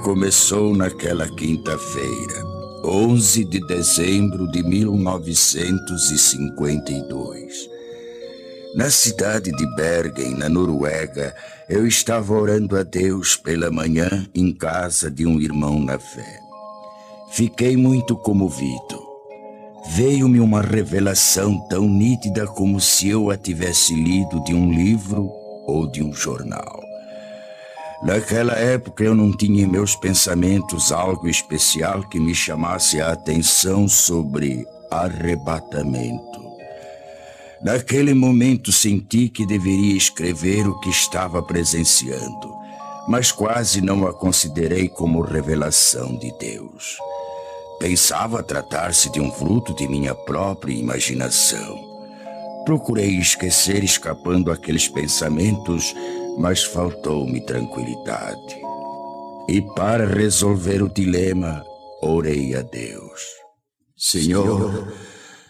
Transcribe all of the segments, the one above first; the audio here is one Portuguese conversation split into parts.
começou naquela quinta-feira, 11 de dezembro de 1952. Na cidade de Bergen, na Noruega, eu estava orando a Deus pela manhã em casa de um irmão na fé. Fiquei muito comovido. Veio-me uma revelação tão nítida como se eu a tivesse lido de um livro ou de um jornal. Naquela época eu não tinha em meus pensamentos algo especial que me chamasse a atenção sobre arrebatamento. Naquele momento senti que deveria escrever o que estava presenciando, mas quase não a considerei como revelação de Deus. Pensava tratar-se de um fruto de minha própria imaginação. Procurei esquecer escapando aqueles pensamentos, mas faltou-me tranquilidade. E para resolver o dilema, orei a Deus. Senhor,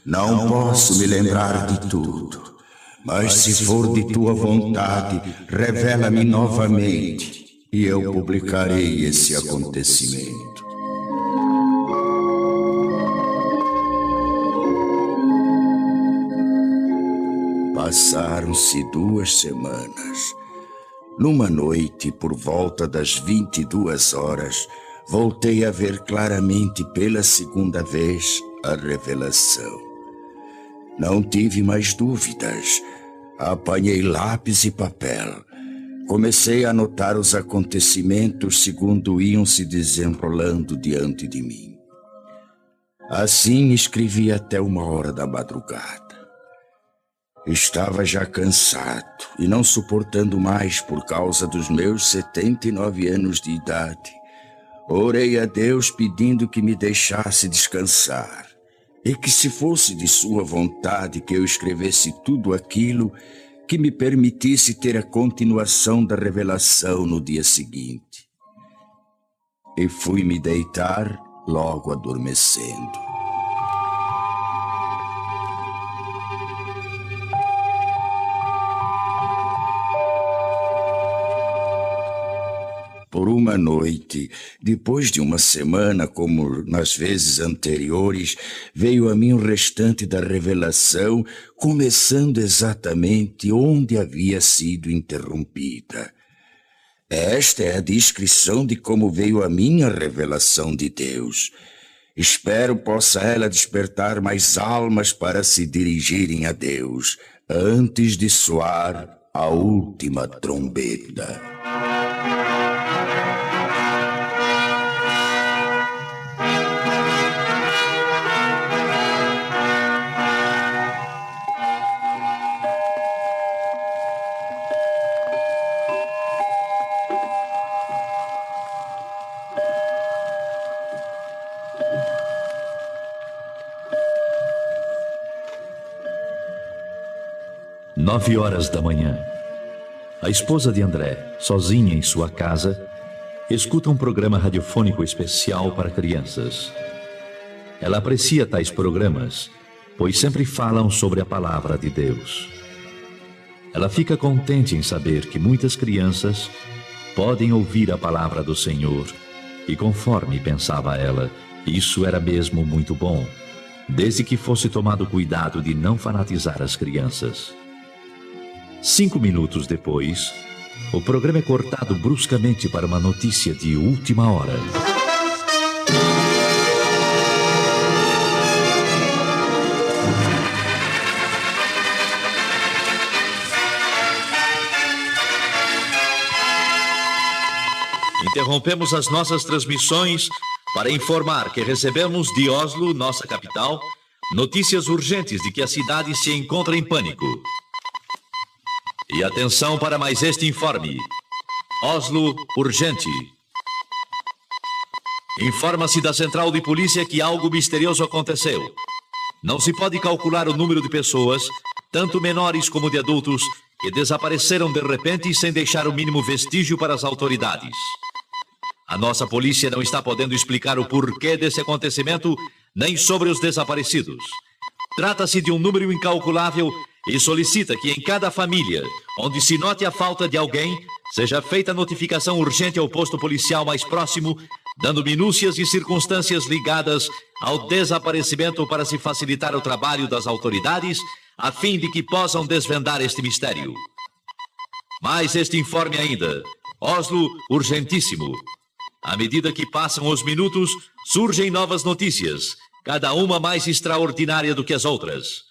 não posso me lembrar de tudo, mas se for de tua vontade, revela-me novamente e eu publicarei esse acontecimento. Passaram-se 2 semanas. Numa noite, por volta das 22 horas, voltei a ver claramente pela segunda vez a revelação. Não tive mais dúvidas. Apanhei lápis e papel. Comecei a anotar os acontecimentos segundo iam se desenrolando diante de mim. Assim escrevi até 1h da madrugada. Estava já cansado e não suportando mais por causa dos meus 79 anos de idade. Orei a Deus pedindo que me deixasse descansar e que, se fosse de sua vontade que eu escrevesse tudo aquilo, que me permitisse ter a continuação da revelação no dia seguinte. E fui me deitar logo adormecendo. Por uma noite, depois de uma semana, como nas vezes anteriores, veio a mim o restante da revelação, começando exatamente onde havia sido interrompida. Esta é a descrição de como veio a mim a revelação de Deus. Espero possa ela despertar mais almas para se dirigirem a Deus, antes de soar a última trombeta. Nove horas da manhã. A esposa de André, sozinha em sua casa, escuta um programa radiofônico especial para crianças. Ela aprecia tais programas, pois sempre falam sobre a palavra de Deus. Ela fica contente em saber que muitas crianças podem ouvir a palavra do Senhor, e conforme pensava ela, isso era mesmo muito bom, desde que fosse tomado cuidado de não fanatizar as crianças. 5 minutos depois, o programa é cortado bruscamente para uma notícia de última hora. Interrompemos as nossas transmissões para informar que recebemos de Oslo, nossa capital, notícias urgentes de que a cidade se encontra em pânico. E atenção para mais este informe. Oslo, urgente. Informa-se da central de polícia que algo misterioso aconteceu. Não se pode calcular o número de pessoas, tanto menores como de adultos, que desapareceram de repente sem deixar o mínimo vestígio para as autoridades. A nossa polícia não está podendo explicar o porquê desse acontecimento, nem sobre os desaparecidos. Trata-se de um número incalculável e solicita que em cada família, onde se note a falta de alguém, seja feita notificação urgente ao posto policial mais próximo, dando minúcias e circunstâncias ligadas ao desaparecimento para se facilitar o trabalho das autoridades, a fim de que possam desvendar este mistério. Mais este informe ainda. Oslo, urgentíssimo. À medida que passam os minutos, surgem novas notícias, cada uma mais extraordinária do que as outras.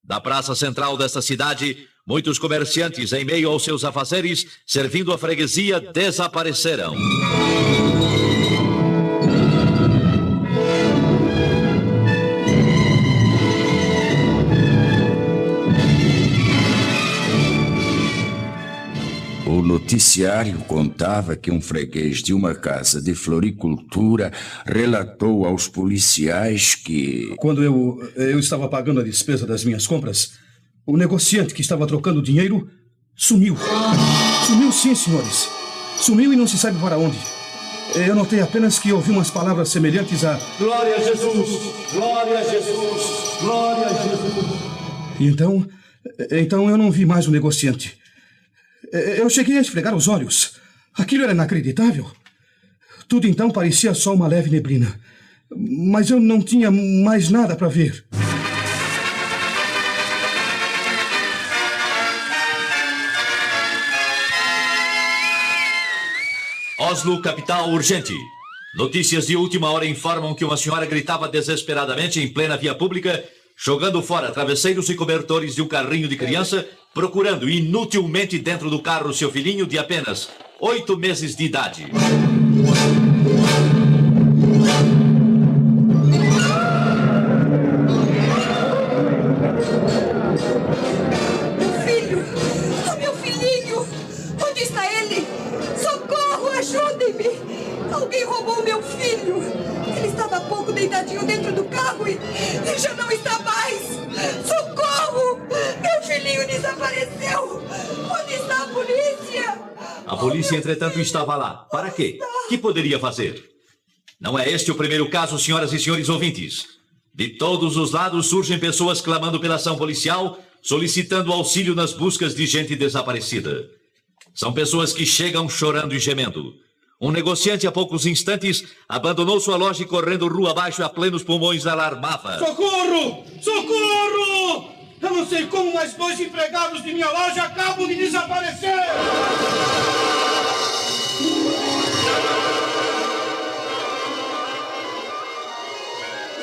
Da praça central desta cidade, muitos comerciantes, em meio aos seus afazeres, servindo a freguesia, desapareceram. O noticiário contava que um freguês de uma casa de floricultura relatou aos policiais que... Quando eu estava pagando a despesa das minhas compras, o negociante que estava trocando dinheiro sumiu. Sumiu sim, senhores. Sumiu e não se sabe para onde. Eu notei apenas que ouvi umas palavras semelhantes a... Glória a Jesus! Glória a Jesus! Glória a Jesus! E então eu não vi mais o negociante. Eu cheguei a esfregar os olhos. Aquilo era inacreditável. Tudo então parecia só uma leve neblina. Mas eu não tinha mais nada para ver. Oslo, capital, urgente. Notícias de última hora informam que uma senhora gritava desesperadamente em plena via pública, jogando fora travesseiros e cobertores de um carrinho de criança, procurando inutilmente dentro do carro seu filhinho de apenas 8 meses de idade. Meu filho! Oh, meu filhinho! Onde está ele? Socorro! Ajudem-me! Alguém roubou meu filho! Ele estava há pouco deitadinho dentro do carro e já não está mais! Socorro! Meu filhinho desapareceu! Onde está a polícia? A polícia, entretanto, estava lá. Para quê? Que poderia fazer? Não é este o primeiro caso, senhoras e senhores ouvintes. De todos os lados surgem pessoas clamando pela ação policial, solicitando auxílio nas buscas de gente desaparecida. São pessoas que chegam chorando e gemendo. Um negociante, há poucos instantes, abandonou sua loja e, correndo rua abaixo a plenos pulmões, alarmava. Socorro! Socorro! Eu não sei como, mas 2 empregados de minha loja acabam de desaparecer!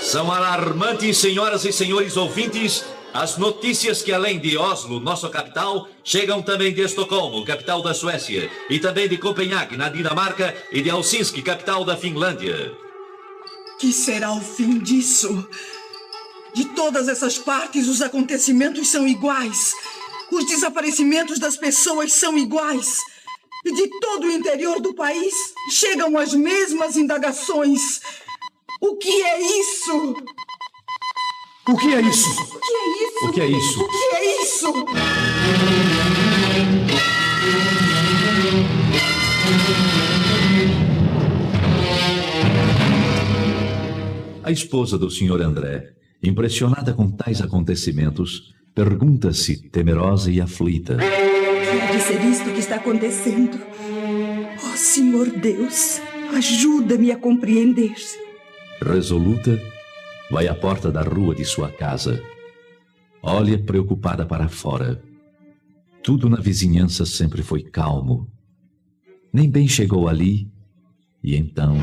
São alarmantes, senhoras e senhores ouvintes, as notícias que, além de Oslo, nossa capital, chegam também de Estocolmo, capital da Suécia, e também de Copenhague, na Dinamarca, e de Helsinki, capital da Finlândia. Que será o fim disso? De todas essas partes, os acontecimentos são iguais. Os desaparecimentos das pessoas são iguais. E de todo o interior do país, chegam as mesmas indagações. O que é isso? O que é isso? O que é isso? O que é isso? O que é isso? A esposa do Sr. André, impressionada com tais acontecimentos, pergunta-se, temerosa e aflita: Pode ser isto que está acontecendo? Oh, Senhor Deus, ajuda-me a compreender. Resoluta, vai à porta da rua de sua casa. Olha preocupada para fora. Tudo na vizinhança sempre foi calmo. Nem bem chegou ali, e então...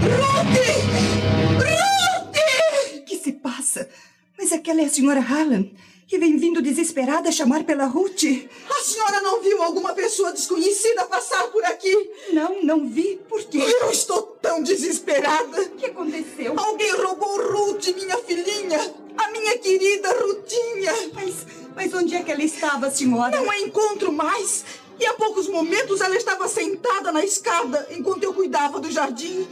O que se passa? Mas aquela é a senhora Hallam, que vem vindo desesperada chamar pela Ruth. A senhora não viu alguma pessoa desconhecida passar por aqui? Não vi. Por quê? Eu estou tão desesperada. O que aconteceu? Alguém roubou Ruth, minha filhinha. A minha querida Rutinha. Mas onde é que ela estava, senhora? Não a encontro mais. E há poucos momentos ela estava sentada na escada enquanto eu cuidava do jardim.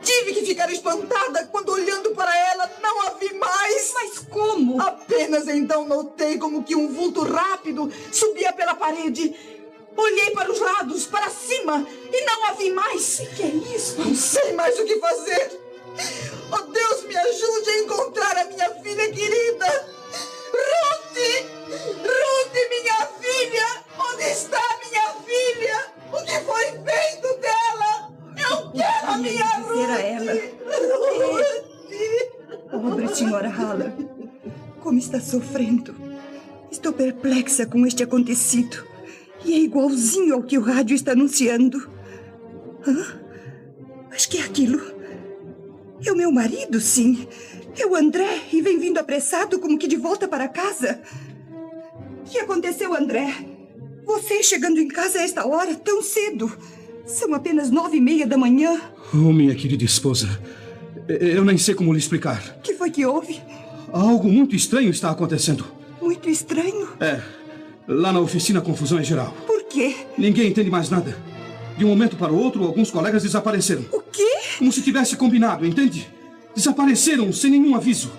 Tive que ficar espantada quando, olhando para ela, não a vi mais. Mas como? Apenas então notei como que um vulto rápido subia pela parede. Olhei para os lados, para cima, e não a vi mais. O que é isso? Não sei mais o que fazer. Oh, Deus, me ajude a encontrar a minha filha querida. Ruth! Ruth, Pobre senhora Hallam. Como está sofrendo. Estou perplexa com este acontecido. E é igualzinho ao que o rádio está anunciando. Hã? Mas que é aquilo? É o meu marido, sim. É o André e vem vindo apressado como que de volta para casa. O que aconteceu, André? Você chegando em casa a esta hora, tão cedo. São apenas 9:30 da manhã. Oh, minha querida esposa, eu nem sei como lhe explicar. O que foi que houve? Algo muito estranho está acontecendo. Muito estranho? É, lá na oficina a confusão é geral. Por quê? Ninguém entende mais nada. De um momento para o outro, alguns colegas desapareceram. O quê? Como se tivesse combinado, entende? Desapareceram sem nenhum aviso.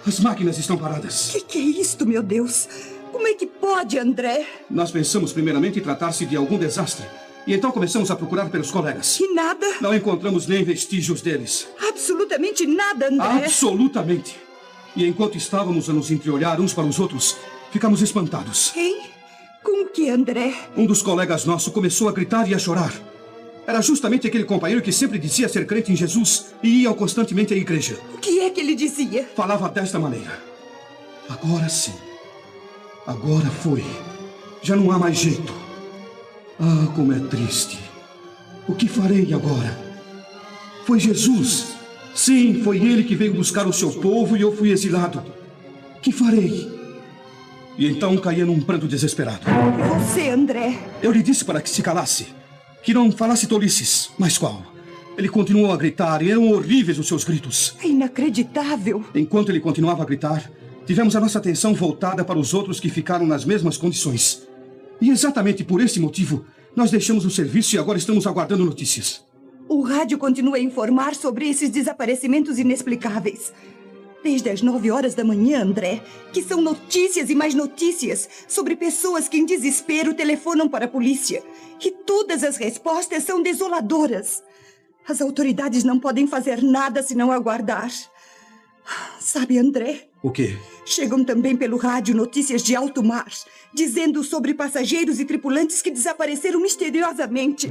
As máquinas estão paradas. Que é isto, meu Deus? Como é que pode, André? Nós pensamos primeiramente em tratar-se de algum desastre. E então começamos a procurar pelos colegas. E nada? Não encontramos nem vestígios deles. Absolutamente nada, André. Absolutamente. E enquanto estávamos a nos entreolhar uns para os outros, ficamos espantados. Quem? Com o que, André? Um dos colegas nossos começou a gritar e a chorar. Era justamente aquele companheiro que sempre dizia ser crente em Jesus e ia constantemente à igreja. O que é que ele dizia? Falava desta maneira. Agora sim. Agora foi. Já não há mais jeito. Ah, como é triste. O que farei agora? Foi Jesus. Sim, foi ele que veio buscar o seu povo e eu fui exilado. Que farei? E então caía num pranto desesperado. E você, André? Eu lhe disse para que se calasse. Que não falasse tolices. Mas qual? Ele continuou a gritar e eram horríveis os seus gritos. É inacreditável. Enquanto ele continuava a gritar, tivemos a nossa atenção voltada para os outros que ficaram nas mesmas condições. E exatamente por esse motivo, nós deixamos o serviço e agora estamos aguardando notícias. O rádio continua a informar sobre esses desaparecimentos inexplicáveis. Desde as 9 horas da manhã, André, que são notícias e mais notícias sobre pessoas que em desespero telefonam para a polícia. E todas as respostas são desoladoras. As autoridades não podem fazer nada senão aguardar. Sabe, André? O quê? Chegam também pelo rádio notícias de alto mar, dizendo sobre passageiros e tripulantes que desapareceram misteriosamente.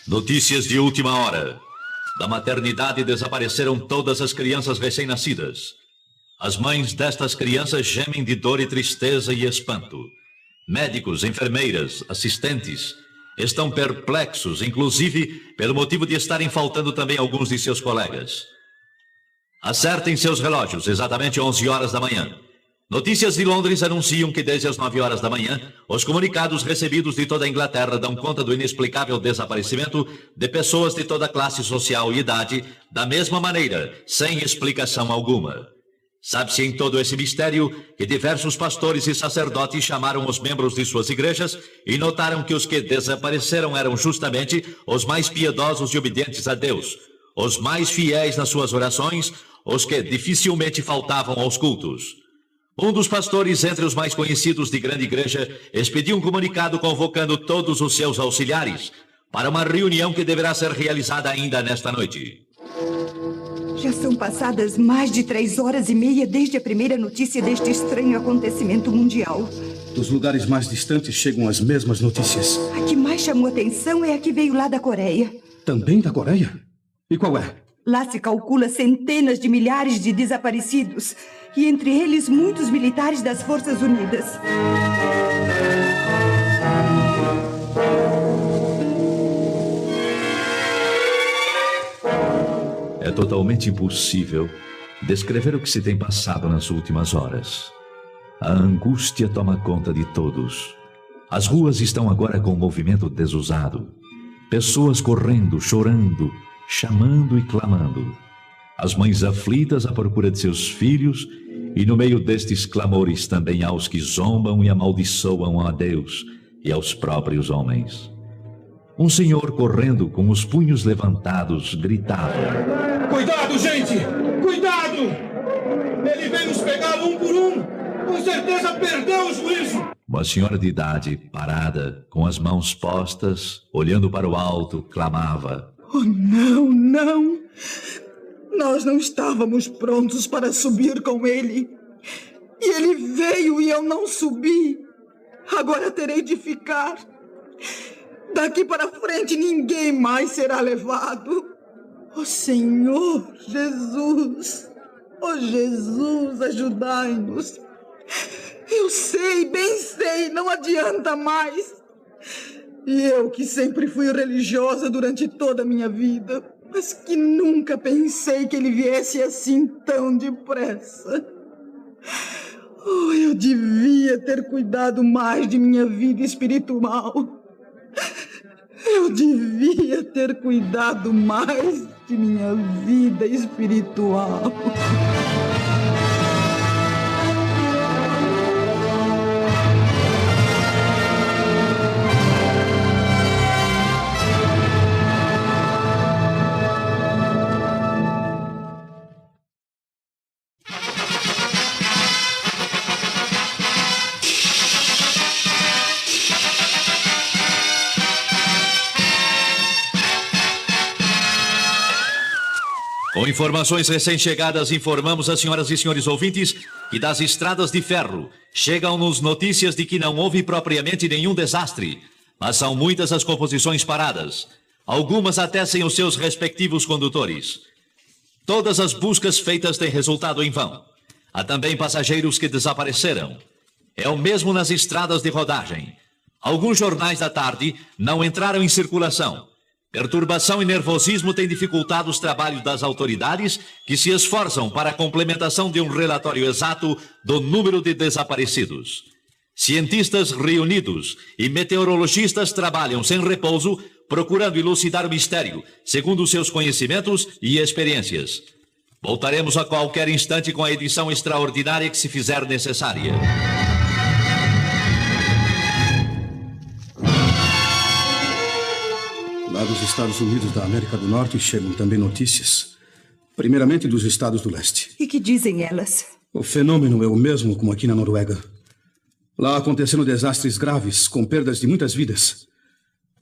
Notícias de última hora. Da maternidade desapareceram todas as crianças recém-nascidas. As mães destas crianças gemem de dor e tristeza e espanto. Médicos, enfermeiras, assistentes estão perplexos, inclusive pelo motivo de estarem faltando também alguns de seus colegas. Acertem seus relógios, exatamente 11 horas da manhã. Notícias de Londres anunciam que desde as 9 horas da manhã, os comunicados recebidos de toda a Inglaterra dão conta do inexplicável desaparecimento de pessoas de toda classe social e idade, da mesma maneira, sem explicação alguma. Sabe-se em todo esse mistério que diversos pastores e sacerdotes chamaram os membros de suas igrejas e notaram que os que desapareceram eram justamente os mais piedosos e obedientes a Deus, os mais fiéis nas suas orações, os que dificilmente faltavam aos cultos. Um dos pastores, entre os mais conhecidos de grande igreja, expediu um comunicado convocando todos os seus auxiliares para uma reunião que deverá ser realizada ainda nesta noite. Já são passadas mais de 3h30 desde a primeira notícia deste estranho acontecimento mundial. Dos lugares mais distantes chegam as mesmas notícias. A que mais chamou atenção é a que veio lá da Coreia. Também da Coreia? E qual é? Lá se calcula centenas de milhares de desaparecidos, e entre eles muitos militares das Forças Unidas. É totalmente impossível descrever o que se tem passado nas últimas horas. A angústia toma conta de todos. As ruas estão agora com um movimento desusado. Pessoas correndo, chorando, chamando e clamando. As mães aflitas à procura de seus filhos, e no meio destes clamores também há os que zombam e amaldiçoam a Deus e aos próprios homens. Um senhor correndo com os punhos levantados gritava: Cuidado, gente! Cuidado! Ele vem nos pegar um por um! Com certeza perdeu o juízo! Uma senhora de idade, parada, com as mãos postas, olhando para o alto, clamava: Oh, não, não! Nós não estávamos prontos para subir com ele. E ele veio e eu não subi. Agora terei de ficar. Daqui para frente ninguém mais será levado. Ó Senhor Jesus, ó Jesus, ajudai-nos. Eu sei, bem sei, não adianta mais. E eu que sempre fui religiosa durante toda a minha vida, mas que nunca pensei que ele viesse assim tão depressa. Oh, eu devia ter cuidado mais de minha vida espiritual. Eu devia ter cuidado mais de minha vida espiritual. Com informações recém-chegadas, informamos as senhoras e senhores ouvintes que das estradas de ferro chegam-nos notícias de que não houve propriamente nenhum desastre, mas são muitas as composições paradas, algumas até sem os seus respectivos condutores. Todas as buscas feitas têm resultado em vão. Há também passageiros que desapareceram. É o mesmo nas estradas de rodagem. Alguns jornais da tarde não entraram em circulação. Perturbação e nervosismo têm dificultado os trabalhos das autoridades, que se esforçam para a complementação de um relatório exato do número de desaparecidos. Cientistas reunidos e meteorologistas trabalham sem repouso, procurando elucidar o mistério, segundo seus conhecimentos e experiências. Voltaremos a qualquer instante com a edição extraordinária que se fizer necessária. Lá dos Estados Unidos da América do Norte chegam também notícias, primeiramente dos estados do leste. E que dizem elas? O fenômeno é o mesmo como aqui na Noruega. Lá aconteceram desastres graves, com perdas de muitas vidas.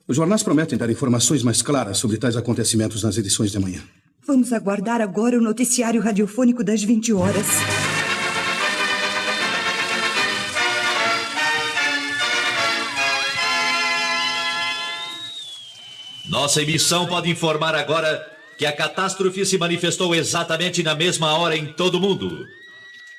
Os jornais prometem dar informações mais claras sobre tais acontecimentos nas edições de amanhã. Vamos aguardar agora o noticiário radiofônico das 20 horas. Nossa emissão pode informar agora que a catástrofe se manifestou exatamente na mesma hora em todo o mundo.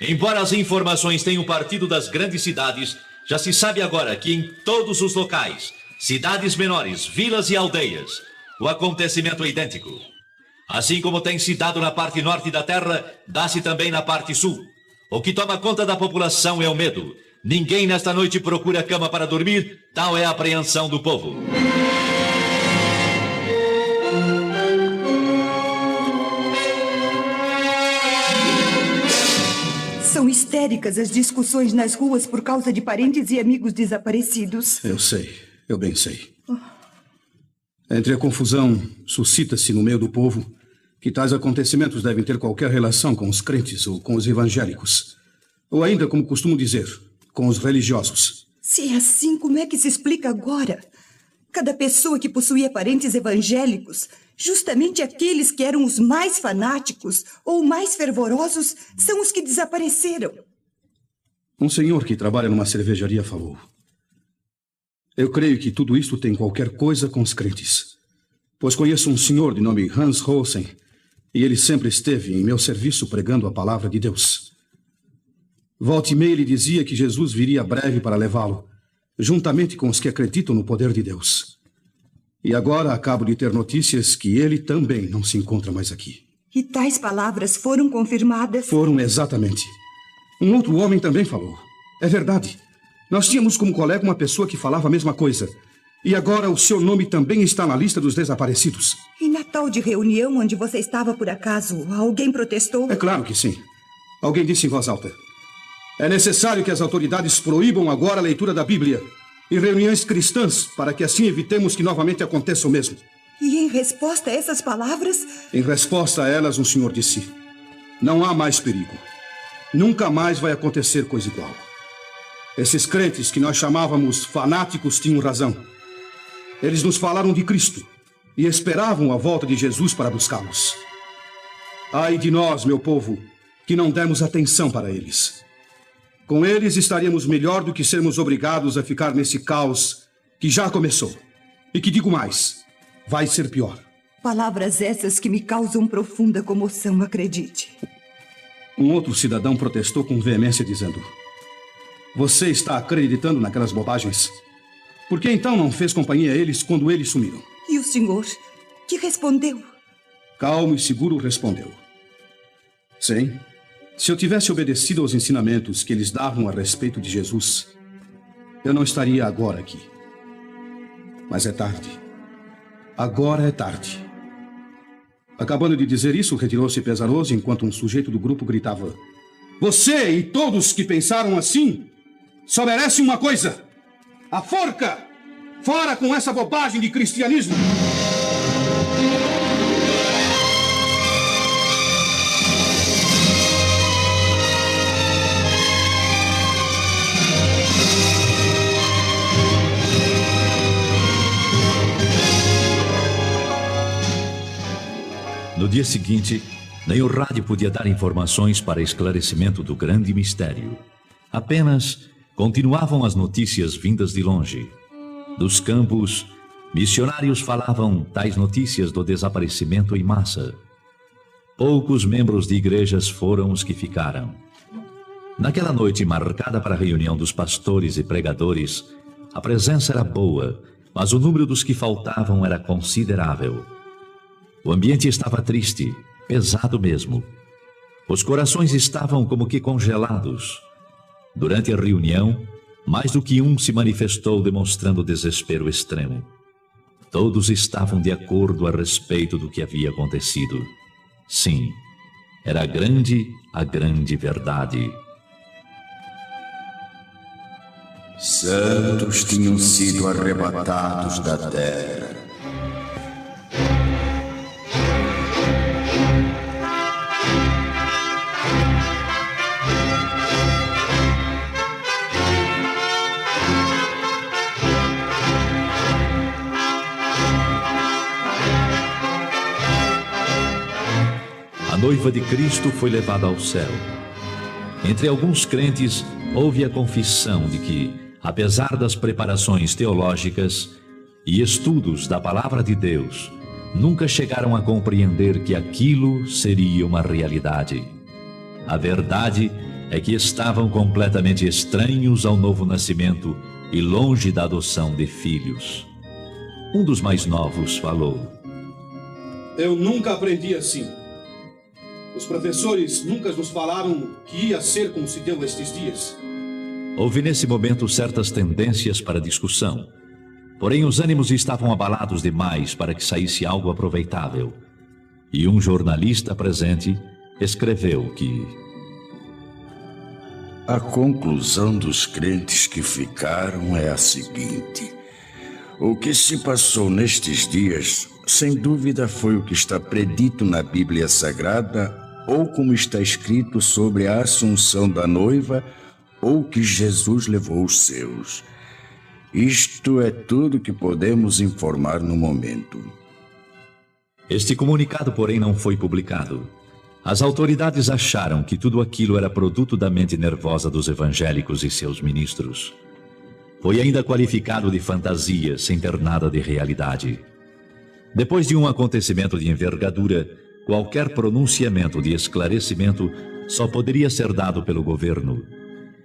Embora as informações tenham partido das grandes cidades, já se sabe agora que em todos os locais, cidades menores, vilas e aldeias, o acontecimento é idêntico. Assim como tem se dado na parte norte da Terra, dá-se também na parte sul. O que toma conta da população é o medo. Ninguém nesta noite procura cama para dormir, tal é a apreensão do povo. São histéricas as discussões nas ruas por causa de parentes e amigos desaparecidos. Eu sei, eu bem sei. Entre a confusão, suscita-se no meio do povo que tais acontecimentos devem ter qualquer relação com os crentes ou com os evangélicos. Ou ainda, como costumo dizer, com os religiosos. Se é assim, como é que se explica agora? Cada pessoa que possuía parentes evangélicos, justamente aqueles que eram os mais fanáticos ou mais fervorosos, são os que desapareceram. Um senhor que trabalha numa cervejaria falou: eu creio que tudo isto tem qualquer coisa com os crentes, pois conheço um senhor de nome Hans Rosen, e ele sempre esteve em meu serviço pregando a palavra de Deus. Volta e meia ele dizia que Jesus viria breve para levá-lo, juntamente com os que acreditam no poder de Deus. E agora acabo de ter notícias que ele também não se encontra mais aqui. E tais palavras foram confirmadas? Foram, exatamente. Um outro homem também falou. É verdade. Nós tínhamos como colega uma pessoa que falava a mesma coisa. E agora o seu nome também está na lista dos desaparecidos. E na tal de reunião onde você estava por acaso, alguém protestou? É claro que sim. Alguém disse em voz alta: é necessário que as autoridades proíbam agora a leitura da Bíblia e reuniões cristãs, para que assim evitemos que novamente aconteça o mesmo. E em resposta a essas palavras? Em resposta a elas, um senhor disse: não há mais perigo. Nunca mais vai acontecer coisa igual. Esses crentes que nós chamávamos fanáticos tinham razão. Eles nos falaram de Cristo e esperavam a volta de Jesus para buscá-los. Ai de nós, meu povo, que não demos atenção para eles. Com eles estaríamos melhor do que sermos obrigados a ficar nesse caos que já começou. E que digo mais, vai ser pior. Palavras essas que me causam profunda comoção, acredite. Um outro cidadão protestou com veemência dizendo: você está acreditando naquelas bobagens? Por que então não fez companhia a eles quando eles sumiram? E o senhor? Que respondeu? Calmo e seguro respondeu: sim, se eu tivesse obedecido aos ensinamentos que eles davam a respeito de Jesus, eu não estaria agora aqui. Mas é tarde. Agora é tarde. Acabando de dizer isso, retirou-se pesaroso enquanto um sujeito do grupo gritava: você e todos que pensaram assim só merecem uma coisa: a forca! Fora com essa bobagem de cristianismo! No dia seguinte, nem o rádio podia dar informações para esclarecimento do grande mistério. Apenas continuavam as notícias vindas de longe. Dos campos, missionários falavam tais notícias do desaparecimento em massa. Poucos membros de igrejas foram os que ficaram. Naquela noite marcada para a reunião dos pastores e pregadores, a presença era boa, mas o número dos que faltavam era considerável. O ambiente estava triste, pesado mesmo. Os corações estavam como que congelados. Durante a reunião, mais do que um se manifestou demonstrando desespero extremo. Todos estavam de acordo a respeito do que havia acontecido. Sim, era a grande verdade. Santos tinham sido arrebatados da terra. A noiva de Cristo foi levada ao céu. Entre alguns crentes, houve a confissão de que, apesar das preparações teológicas e estudos da palavra de Deus, nunca chegaram a compreender que aquilo seria uma realidade. A verdade é que estavam completamente estranhos ao novo nascimento e longe da adoção de filhos. Um dos mais novos falou: eu nunca aprendi assim. Os professores nunca nos falaram que ia ser como se deu estes dias. Houve nesse momento certas tendências para discussão. Porém, os ânimos estavam abalados demais para que saísse algo aproveitável. E um jornalista presente escreveu que a conclusão dos crentes que ficaram é a seguinte: o que se passou nestes dias, sem dúvida, foi o que está predito na Bíblia Sagrada, ou como está escrito sobre a assunção da noiva, ou que Jesus levou os seus. Isto é tudo que podemos informar no momento. Este comunicado, porém, não foi publicado. As autoridades acharam que tudo aquilo era produto da mente nervosa dos evangélicos e seus ministros. Foi ainda qualificado de fantasia, sem ter nada de realidade. Depois de um acontecimento de envergadura, qualquer pronunciamento de esclarecimento só poderia ser dado pelo governo.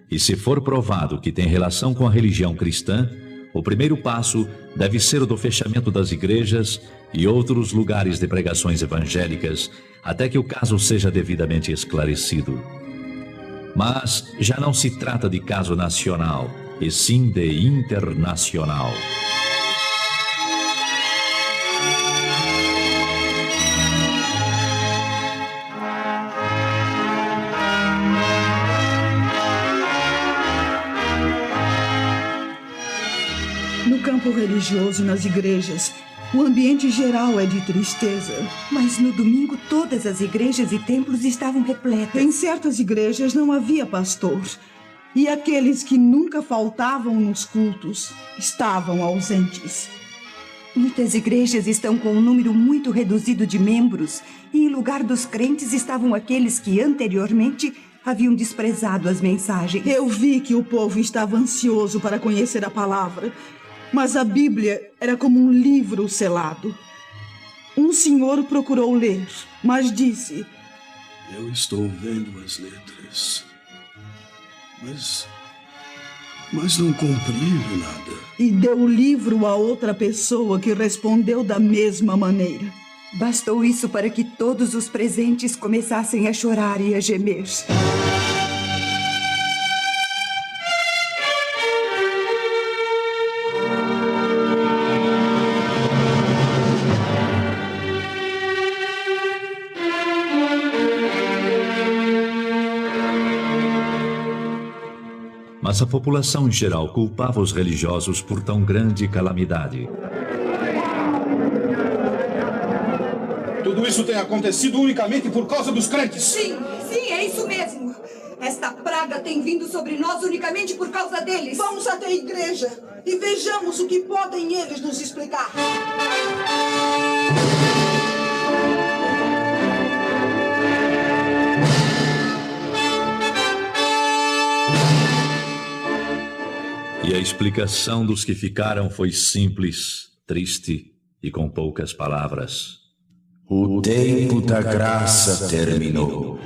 E se for provado que tem relação com a religião cristã, o primeiro passo deve ser o do fechamento das igrejas e outros lugares de pregações evangélicas, até que o caso seja devidamente esclarecido. Mas já não se trata de caso nacional, e sim de internacional. No campo religioso, nas igrejas, o ambiente geral é de tristeza. Mas no domingo, todas as igrejas e templos estavam repletas. Em certas igrejas não havia pastor. E aqueles que nunca faltavam nos cultos estavam ausentes. Muitas igrejas estão com um número muito reduzido de membros. E em lugar dos crentes estavam aqueles que anteriormente haviam desprezado as mensagens. Eu vi que o povo estava ansioso para conhecer a palavra, mas a Bíblia era como um livro selado. Um senhor procurou ler, mas disse: eu estou vendo as letras, mas não compreendo nada. E deu o livro a outra pessoa que respondeu da mesma maneira. Bastou isso para que todos os presentes começassem a chorar e a gemer. Mas a população em geral culpava os religiosos por tão grande calamidade. Tudo isso tem acontecido unicamente por causa dos crentes. Sim, é isso mesmo. Esta praga tem vindo sobre nós unicamente por causa deles. Vamos até a igreja e vejamos o que podem eles nos explicar. E a explicação dos que ficaram foi simples, triste e com poucas palavras. O tempo da graça terminou.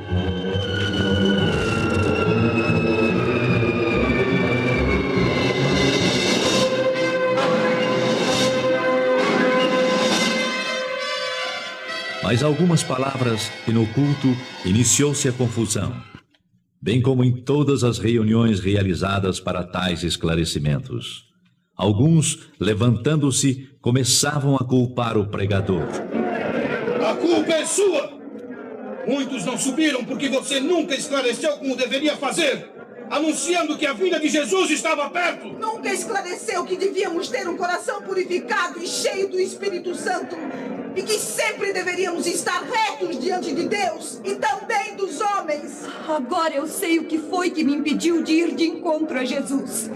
Mas algumas palavras e no culto iniciou-se a confusão, bem como em todas as reuniões realizadas para tais esclarecimentos. Alguns, levantando-se, começavam a culpar o pregador. A culpa é sua! Muitos não subiram porque você nunca esclareceu como deveria fazer, anunciando que a vinda de Jesus estava perto. Nunca esclareceu que devíamos ter um coração purificado e cheio do Espírito Santo, e que sempre deveríamos estar retos diante de Deus e também dos homens. Agora eu sei o que foi que me impediu de ir de encontro a Jesus.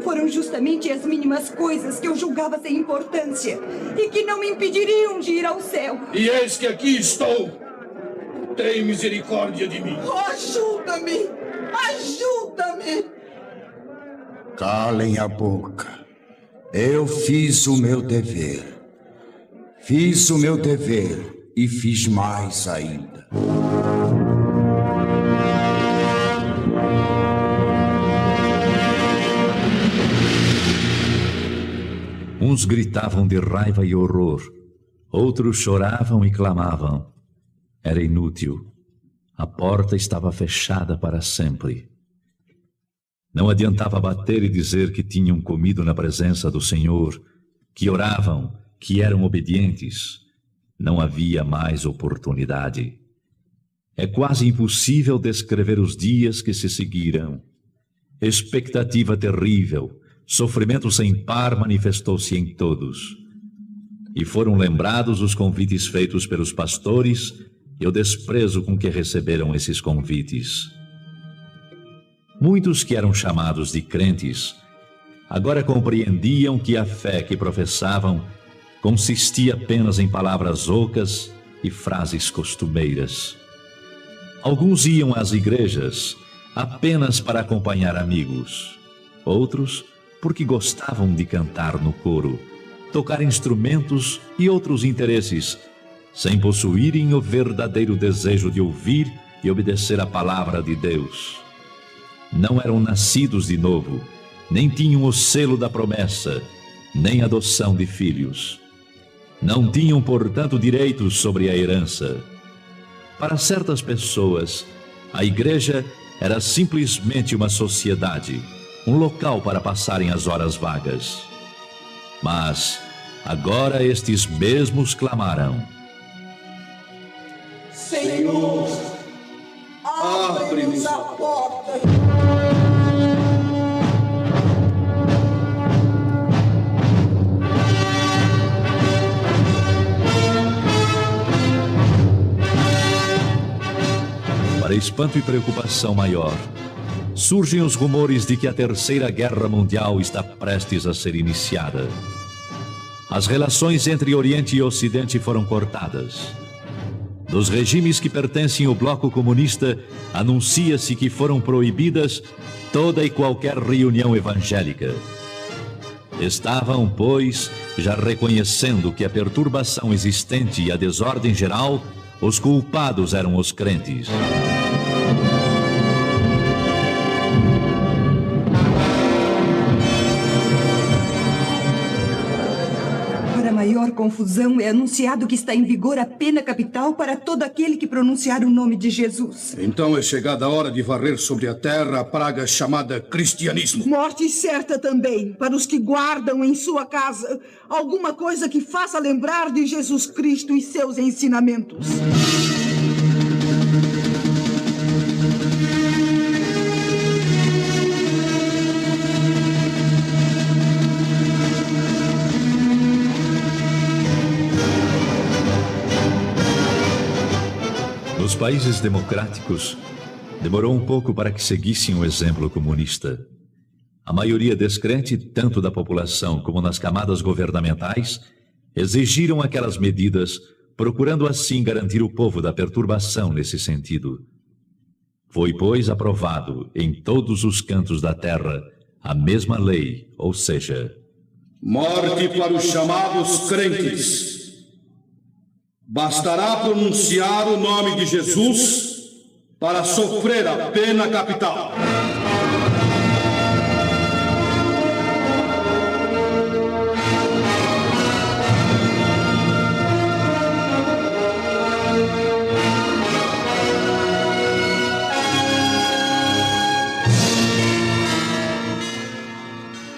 Foram justamente as mínimas coisas que eu julgava sem importância e que não me impediriam de ir ao céu. E eis que aqui estou. Tem misericórdia de mim. Ajuda-me! Ajuda-me! Calem a boca. Eu fiz o meu dever. Fiz o meu dever e fiz mais ainda. Uns gritavam de raiva e horror, outros choravam e clamavam. Era inútil. A porta estava fechada para sempre. Não adiantava bater e dizer que tinham comido na presença do Senhor, que oravam, que eram obedientes. Não havia mais oportunidade. É quase impossível descrever os dias que se seguiram. Expectativa terrível, sofrimento sem par manifestou-se em todos. E foram lembrados os convites feitos pelos pastores e o desprezo com que receberam esses convites. Muitos que eram chamados de crentes agora compreendiam que a fé que professavam consistia apenas em palavras ocas e frases costumeiras. Alguns iam às igrejas apenas para acompanhar amigos, outros porque gostavam de cantar no coro, tocar instrumentos e outros interesses, sem possuírem o verdadeiro desejo de ouvir e obedecer a palavra de Deus. Não eram nascidos de novo, nem tinham o selo da promessa, nem adoção de filhos. Não tinham, portanto, direitos sobre a herança. Para certas pessoas, a igreja era simplesmente uma sociedade, um local para passarem as horas vagas. Mas agora estes mesmos clamaram: Senhor, abre-nos a porta. Para espanto e preocupação maior, surgem os rumores de que a Terceira Guerra Mundial está prestes a ser iniciada. As relações entre Oriente e Ocidente foram cortadas. Nos regimes que pertencem ao bloco comunista, anuncia-se que foram proibidas toda e qualquer reunião evangélica. Estavam, pois, já reconhecendo que a perturbação existente e a desordem geral, os culpados eram os crentes. Para maior confusão, é anunciado que está em vigor a pena capital para todo aquele que pronunciar o nome de Jesus. Então é chegada a hora de varrer sobre a terra a praga chamada cristianismo. Morte certa também para os que guardam em sua casa alguma coisa que faça lembrar de Jesus Cristo e seus ensinamentos. Nos países democráticos, demorou um pouco para que seguissem o exemplo comunista. A maioria descrente, tanto da população como nas camadas governamentais, exigiram aquelas medidas, procurando assim garantir o povo da perturbação nesse sentido. Foi, pois, aprovado em todos os cantos da terra a mesma lei, ou seja, morte para os chamados crentes. Bastará pronunciar o nome de Jesus para sofrer a pena capital.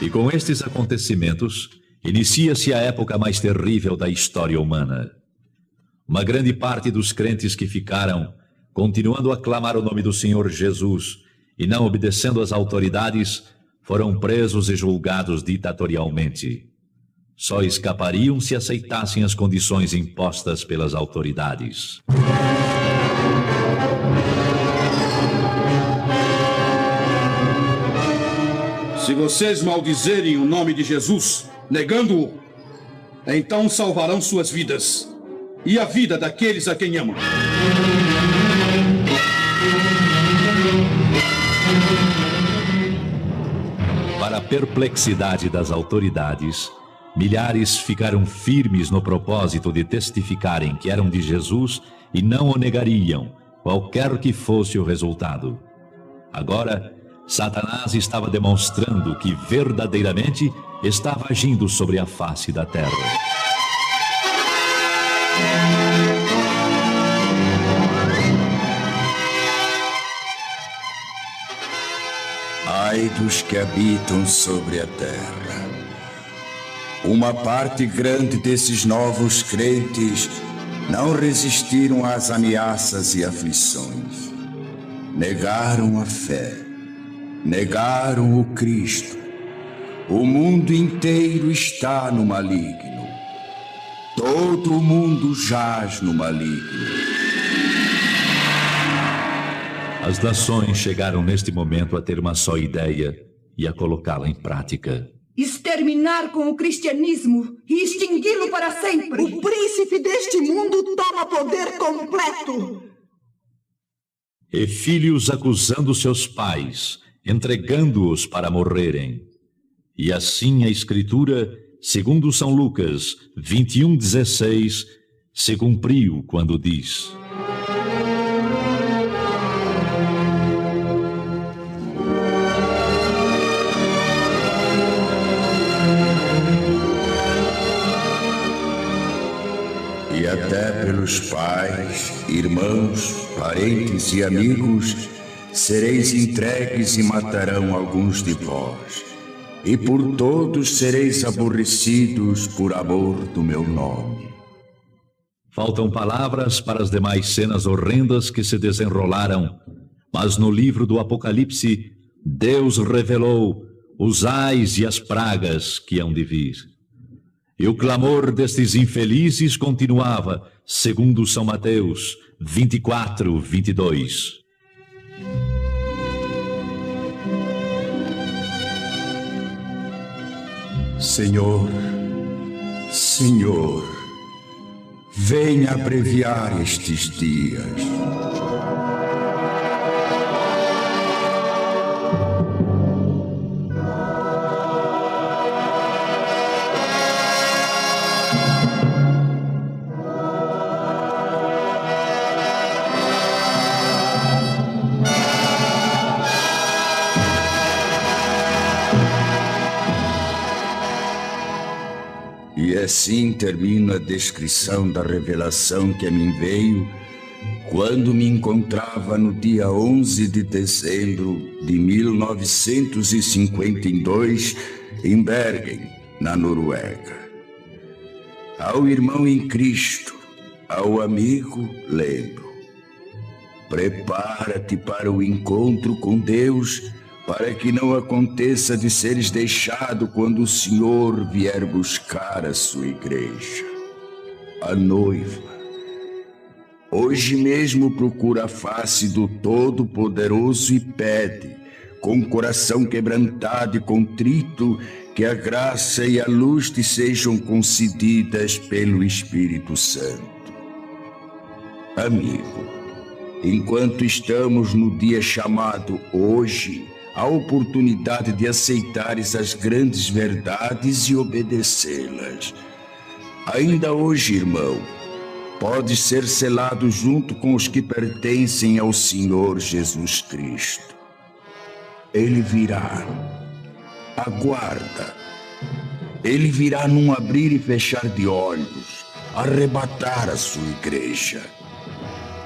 E com estes acontecimentos, inicia-se a época mais terrível da história humana. Uma grande parte dos crentes que ficaram, continuando a clamar o nome do Senhor Jesus e não obedecendo às autoridades, foram presos e julgados ditatorialmente. Só escapariam se aceitassem as condições impostas pelas autoridades. Se vocês maldizerem o nome de Jesus, negando-o, então salvarão suas vidas e a vida daqueles a quem amam. Para a perplexidade das autoridades, milhares ficaram firmes no propósito de testificarem que eram de Jesus e não o negariam, qualquer que fosse o resultado. Agora, Satanás estava demonstrando que verdadeiramente estava agindo sobre a face da terra. Ai dos que habitam sobre a terra. Uma parte grande desses novos crentes não resistiram às ameaças e aflições. Negaram a fé. Negaram o Cristo. O mundo inteiro está no maligno. Todo o mundo jaz no maligno. As nações chegaram neste momento a ter uma só ideia e a colocá-la em prática. Exterminar com o cristianismo e extingui-lo para sempre. O príncipe deste mundo toma poder completo. E filhos acusando seus pais, entregando-os para morrerem. E assim a Escritura, segundo São Lucas 21:16, se cumpriu quando diz: E até pelos pais, irmãos, parentes e amigos sereis entregues e matarão alguns de vós. E por todos sereis aborrecidos por amor do meu nome. Faltam palavras para as demais cenas horrendas que se desenrolaram, mas no livro do Apocalipse, Deus revelou os ais e as pragas que hão de vir. E o clamor destes infelizes continuava, segundo São Mateus 24:22. Senhor, Senhor, venha abreviar estes dias. E assim termina a descrição da revelação que a mim veio quando me encontrava no dia 11 de dezembro de 1952 em Bergen, na Noruega. Ao irmão em Cristo, ao amigo, lembro: prepara-te para o encontro com Deus, para que não aconteça de seres deixado quando o Senhor vier buscar a sua igreja. A noiva, hoje mesmo procura a face do Todo-Poderoso e pede, com o coração quebrantado e contrito, que a graça e a luz te sejam concedidas pelo Espírito Santo. Amigo, enquanto estamos no dia chamado hoje, a oportunidade de aceitares as grandes verdades e obedecê-las. Ainda hoje, irmão, podes ser selado junto com os que pertencem ao Senhor Jesus Cristo. Ele virá. Aguarda. Ele virá num abrir e fechar de olhos, arrebatar a sua igreja.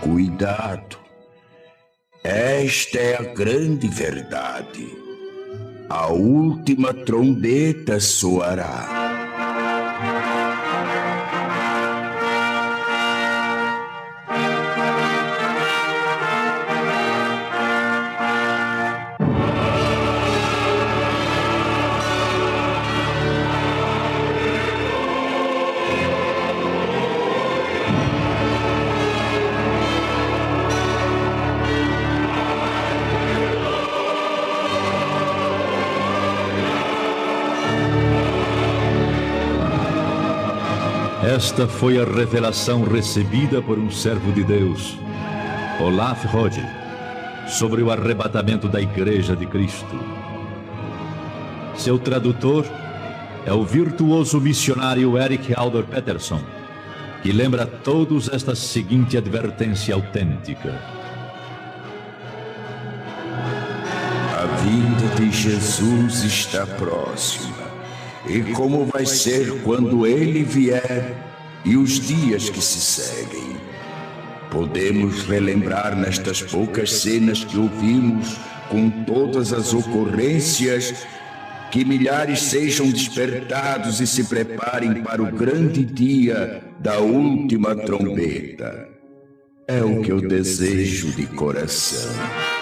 Cuidado. Esta é a grande verdade. A última trombeta soará. Esta foi a revelação recebida por um servo de Deus, Olaf Rode, sobre o arrebatamento da Igreja de Cristo. Seu tradutor é o virtuoso missionário Erik Alder Peterson, que lembra a todos esta seguinte advertência autêntica: A vinda de Jesus está próxima. E como vai ser quando ele vier e os dias que se seguem? Podemos relembrar nestas poucas cenas que ouvimos, com todas as ocorrências, que milhares sejam despertados e se preparem para o grande dia da última trombeta. É o que eu desejo de coração.